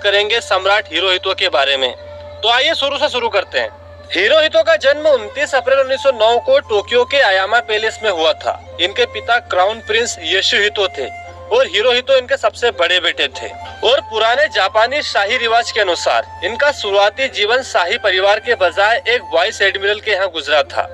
करेंगे सम्राट हिरोहितो के बारे में। तो आइए शुरू से शुरू करते हैं। हिरोहितो का जन्म 29 अप्रैल 1909 को टोक्यो के आयामा पैलेस में हुआ था। इनके पिता क्राउन प्रिंस योशिहितो थे और हिरोहितो इनके सबसे बड़े बेटे थे। और पुराने जापानी शाही रिवाज के अनुसार इनका शुरुआती जीवन शाही परिवार के बजाय एक वाइस एडमिरल के यहाँ गुजरा था।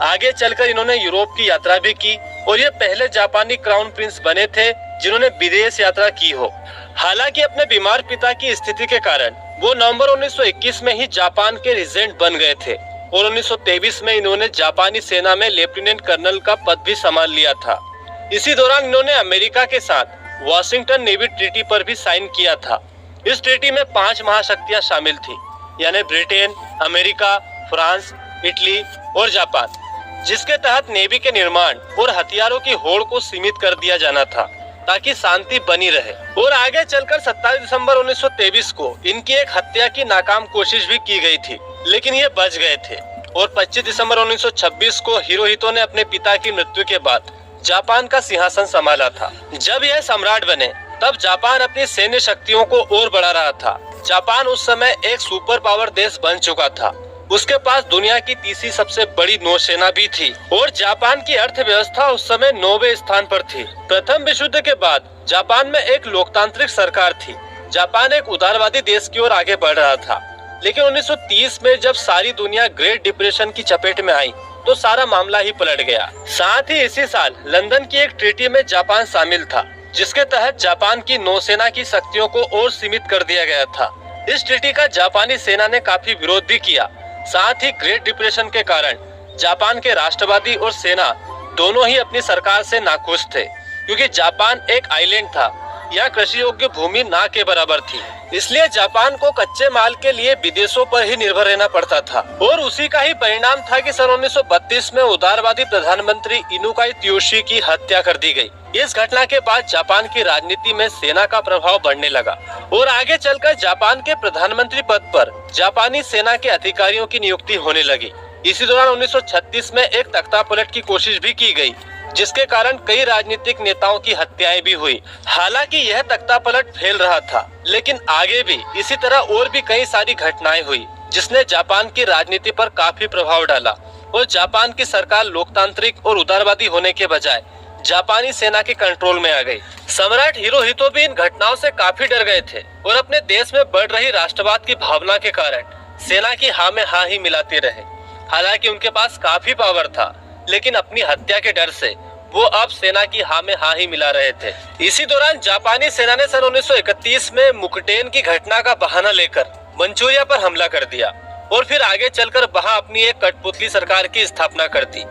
आगे चलकर इन्होंने यूरोप की यात्रा भी की और ये पहले जापानी क्राउन प्रिंस बने थे जिन्होंने विदेश यात्रा की हो। हालांकि अपने बीमार पिता की स्थिति के कारण वो नवंबर 1921 में ही जापान के रेजिडेंट बन गए थे और 1923 में इन्होंने जापानी सेना में लेफ्टिनेंट कर्नल का पद भी संभाल लिया था। इसी दौरान इन्होंने अमेरिका के साथ वॉशिंगटन नेवी ट्रीटी पर भी साइन किया था। इस ट्रीटी में 5 महाशक्तियां शामिल थी, यानी ब्रिटेन, अमेरिका, फ्रांस, इटली और जापान, जिसके तहत नेवी के निर्माण और हथियारों की होड़ को सीमित कर दिया जाना था ताकि शांति बनी रहे। और आगे चलकर 27 दिसंबर 1923 को इनकी एक हत्या की नाकाम कोशिश भी की गई थी, लेकिन ये बच गए थे। और 25 दिसंबर 1926 को हिरोहितो ने अपने पिता की मृत्यु के बाद जापान का सिंहासन संभाला था। जब यह सम्राट बने तब जापान अपनी सैन्य शक्तियों को और बढ़ा रहा था। जापान उस समय एक सुपर पावर देश बन चुका था। उसके पास दुनिया की तीसरी सबसे बड़ी नौसेना भी थी और जापान की अर्थव्यवस्था उस समय 9वें स्थान पर थी। प्रथम विश्व युद्ध के बाद जापान में एक लोकतांत्रिक सरकार थी। जापान एक उदारवादी देश की ओर आगे बढ़ रहा था, लेकिन 1930 में जब सारी दुनिया ग्रेट डिप्रेशन की चपेट में आई तो सारा मामला ही पलट गया। साथ ही इसी साल लंदन की एक ट्रीटी में जापान शामिल था, जिसके तहत जापान की नौसेना की शक्तियों को और सीमित कर दिया गया था। इस ट्रीटी का जापानी सेना ने काफी विरोध भी किया। साथ ही ग्रेट डिप्रेशन के कारण जापान के राष्ट्रवादी और सेना दोनों ही अपनी सरकार से नाखुश थे, क्योंकि जापान एक आइलैंड था, यहाँ कृषि योग्य भूमि ना के बराबर थी। इसलिए जापान को कच्चे माल के लिए विदेशों पर ही निर्भर रहना पड़ता था। और उसी का ही परिणाम था कि सन 1932 में उदारवादी प्रधानमंत्री इनुकाई त्योशी की हत्या कर दी गई। इस घटना के बाद जापान की राजनीति में सेना का प्रभाव बढ़ने लगा और आगे चलकर जापान के प्रधानमंत्री पद पर जापानी सेना के अधिकारियों की नियुक्ति होने लगी। इसी दौरान 1936 में एक तख्तापलट की कोशिश भी की गई, जिसके कारण कई राजनीतिक नेताओं की हत्याएं भी हुई। हालांकि यह तख्तापलट फैल रहा था, लेकिन आगे भी इसी तरह और भी कई सारी घटनाएं हुई, जिसने जापान की राजनीति पर काफी प्रभाव डाला और जापान की सरकार लोकतांत्रिक और उदारवादी होने के बजाय जापानी सेना के कंट्रोल में आ गई। सम्राट हिरोहितो भी इन घटनाओं से काफी डर गए थे और अपने देश में बढ़ रही राष्ट्रवाद की भावना के कारण सेना की हाँ में हाँ ही मिलाते रहे। हालांकि उनके पास काफी पावर था, लेकिन अपनी हत्या के डर से वो अब सेना की हाँ में हाँ ही मिला रहे थे। इसी दौरान जापानी सेना ने सन 1931 में मुकटेन की घटना का बहाना लेकर मंचूरिया पर हमला कर दिया और फिर आगे चलकर वहां अपनी एक कठपुतली सरकार की स्थापना कर दी,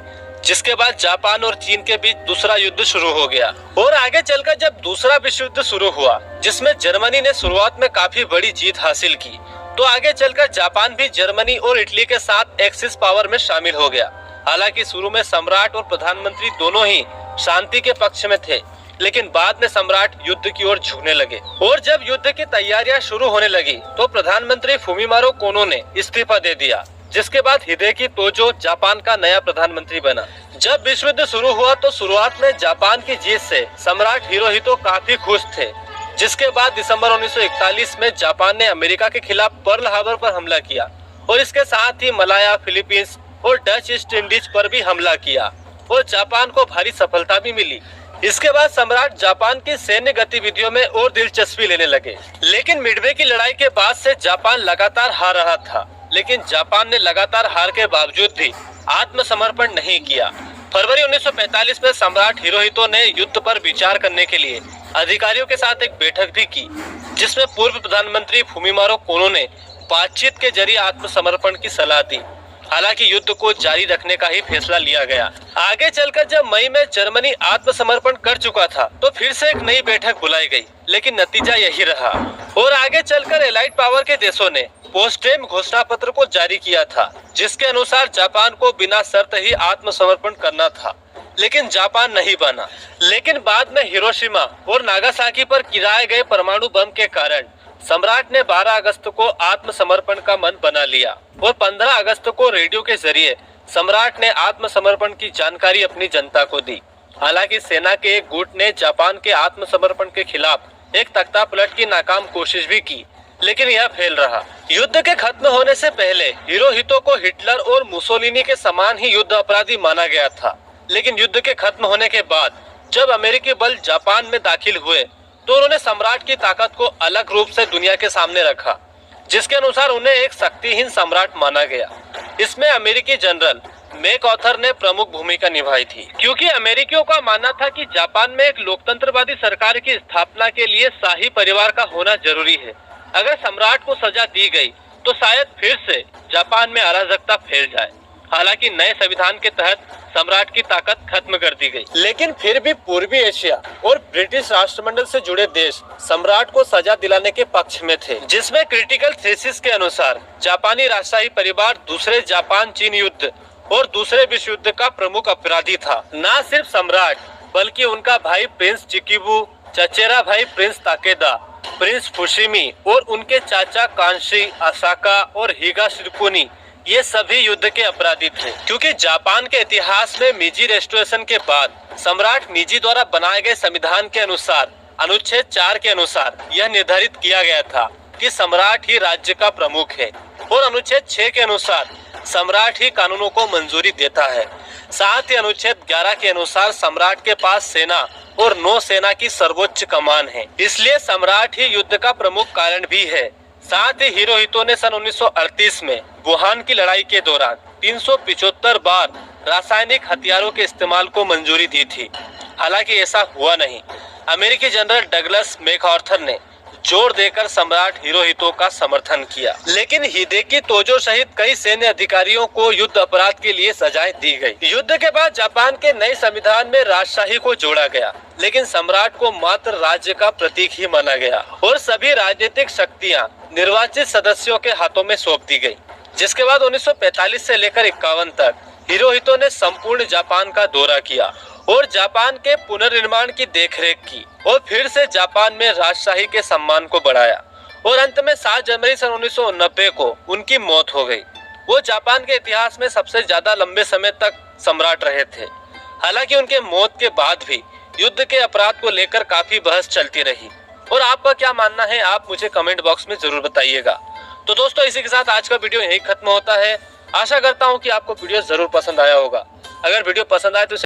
जिसके बाद जापान और चीन के बीच दूसरा युद्ध शुरू हो गया। और आगे चलकर जब दूसरा विश्व युद्ध शुरू हुआ, जिसमें जर्मनी ने शुरुआत में काफी बड़ी जीत हासिल की, तो आगे चलकर जापान भी जर्मनी और इटली के साथ एक्सिस पावर में शामिल हो गया। हालांकि शुरू में सम्राट और प्रधानमंत्री दोनों ही शांति के पक्ष में थे, लेकिन बाद में सम्राट युद्ध की ओर झुकने लगे। और जब युद्ध की तैयारियां शुरू होने लगी तो प्रधानमंत्री फुमिमारो कोनो ने इस्तीफा दे दिया, जिसके बाद हिदेकी तोजो जापान का नया प्रधानमंत्री बना। जब विश्व युद्ध शुरू हुआ तो शुरुआत में जापान की जीत से सम्राट हिरोहितो काफी खुश थे, जिसके बाद दिसंबर 1941 में जापान ने अमेरिका के खिलाफ पर्ल हार्बर पर हमला किया और इसके साथ ही मलाया, फिलीपींस और डच ईस्ट इंडीज पर भी हमला किया और जापान को भारी सफलता भी मिली। इसके बाद सम्राट जापान की सैन्य गतिविधियों में और दिलचस्पी लेने लगे। लेकिन मिडवे की लड़ाई के बाद से जापान लगातार हार रहा था, लेकिन जापान ने लगातार हार के बावजूद भी आत्मसमर्पण नहीं किया। फरवरी 1945 में सम्राट हिरोहितो ने युद्ध पर विचार करने के लिए अधिकारियों के साथ एक बैठक भी की, जिसमें पूर्व प्रधानमंत्री फुमिमारो कोनो ने बातचीत के जरिए आत्मसमर्पण की सलाह दी। हालांकि युद्ध को जारी रखने का ही फैसला लिया गया। आगे चलकर जब मई में जर्मनी आत्मसमर्पण कर चुका था तो फिर से एक नई बैठक बुलाई गई, लेकिन नतीजा यही रहा। और आगे चलकर एलाइड पावर के देशों ने पोस्टडेम घोषणा पत्र को जारी किया था, जिसके अनुसार जापान को बिना शर्त ही आत्मसमर्पण करना था, लेकिन जापान नहीं बना। लेकिन बाद में हिरोशिमा और नागासाकी पर गिराए गए परमाणु बम के कारण सम्राट ने 12 अगस्त को आत्मसमर्पण का मन बना लिया और 15 अगस्त को रेडियो के जरिए सम्राट ने आत्मसमर्पण की जानकारी अपनी जनता को दी। हालांकि सेना के एक गुट ने जापान के आत्मसमर्पण के खिलाफ एक तख्तापलट की नाकाम कोशिश भी की, लेकिन यह फेल रहा। युद्ध के खत्म होने से पहले हिरोहितो को हिटलर और मुसोलिनी के समान ही युद्ध अपराधी माना गया था। लेकिन युद्ध के खत्म होने के बाद जब अमेरिकी बल जापान में दाखिल हुए तो उन्होंने सम्राट की ताकत को अलग रूप से दुनिया के सामने रखा, जिसके अनुसार उन्हें एक शक्तिहीन सम्राट माना गया। इसमें अमेरिकी जनरल मैकआर्थर ने प्रमुख भूमिका निभाई थी, क्योंकि अमेरिकियों का मानना था कि जापान में एक लोकतंत्रवादी सरकार की स्थापना के लिए शाही परिवार का होना जरूरी है। अगर सम्राट को सजा दी गई तो शायद फिर से जापान में अराजकता फैल जाए। हालांकि नए संविधान के तहत सम्राट की ताकत खत्म कर दी गई, लेकिन फिर भी पूर्वी एशिया और ब्रिटिश राष्ट्रमंडल से जुड़े देश सम्राट को सजा दिलाने के पक्ष में थे, जिसमें क्रिटिकल थीसिस के अनुसार जापानी राजशाही परिवार दूसरे जापान चीन युद्ध और दूसरे विश्व युद्ध का प्रमुख अपराधी था। न सिर्फ सम्राट बल्कि उनका भाई प्रिंस चिकिबू, चचेरा भाई प्रिंस ताकेदा, प्रिंस फुशिमी और उनके चाचा कांशी, असाका और हिगाशिकुनी, ये सभी युद्ध के अपराधी थे। क्योंकि जापान के इतिहास में मीजी रेस्टोरेशन के बाद सम्राट मीजी द्वारा बनाए गए संविधान के अनुसार अनुच्छेद 4 के अनुसार यह निर्धारित किया गया था कि सम्राट ही राज्य का प्रमुख है, और अनुच्छेद 6 के अनुसार सम्राट ही कानूनों को मंजूरी देता है। साथ ही अनुच्छेद 11 के अनुसार सम्राट के पास सेना और नौसेना की सर्वोच्च कमान है, इसलिए सम्राट ही युद्ध का प्रमुख कारण भी है। साथ ही हिरोहितो ने सन 1938 में वुहान की लड़ाई के दौरान 375 बार रासायनिक हथियारों के इस्तेमाल को मंजूरी दी थी। हालांकि ऐसा हुआ नहीं। अमेरिकी जनरल डगलस मैकआर्थर ने जोर देकर सम्राट हिरोहितो का समर्थन किया, लेकिन हिदेकी तोजो सहित कई सैन्य अधिकारियों को युद्ध अपराध के लिए सजाएं दी गई। युद्ध के बाद जापान के नए संविधान में राजशाही को जोड़ा गया, लेकिन सम्राट को मात्र राज्य का प्रतीक ही माना गया और सभी राजनीतिक शक्तियां निर्वाचित सदस्यों के हाथों में सौंप दी गई। जिसके बाद 1945 से लेकर 51 तक हिरोहितो ने संपूर्ण जापान का दौरा किया और जापान के पुनर्निर्माण की देखरेख की और फिर से जापान में राजशाही के सम्मान को बढ़ाया, और अंत में 7 जनवरी सन 1990 को उनकी मौत हो गई। वो जापान के इतिहास में सबसे ज्यादा लंबे समय तक सम्राट रहे थे। हालांकि उनके मौत के बाद भी युद्ध के अपराध को लेकर काफी बहस चलती रही, और आपका क्या मानना है आप मुझे कमेंट बॉक्स में जरूर बताइएगा। तो दोस्तों, इसी के साथ आज का वीडियो यही खत्म होता है। आशा करता हूँ कि आपको वीडियो जरूर पसंद आया होगा। अगर वीडियो पसंद आए तो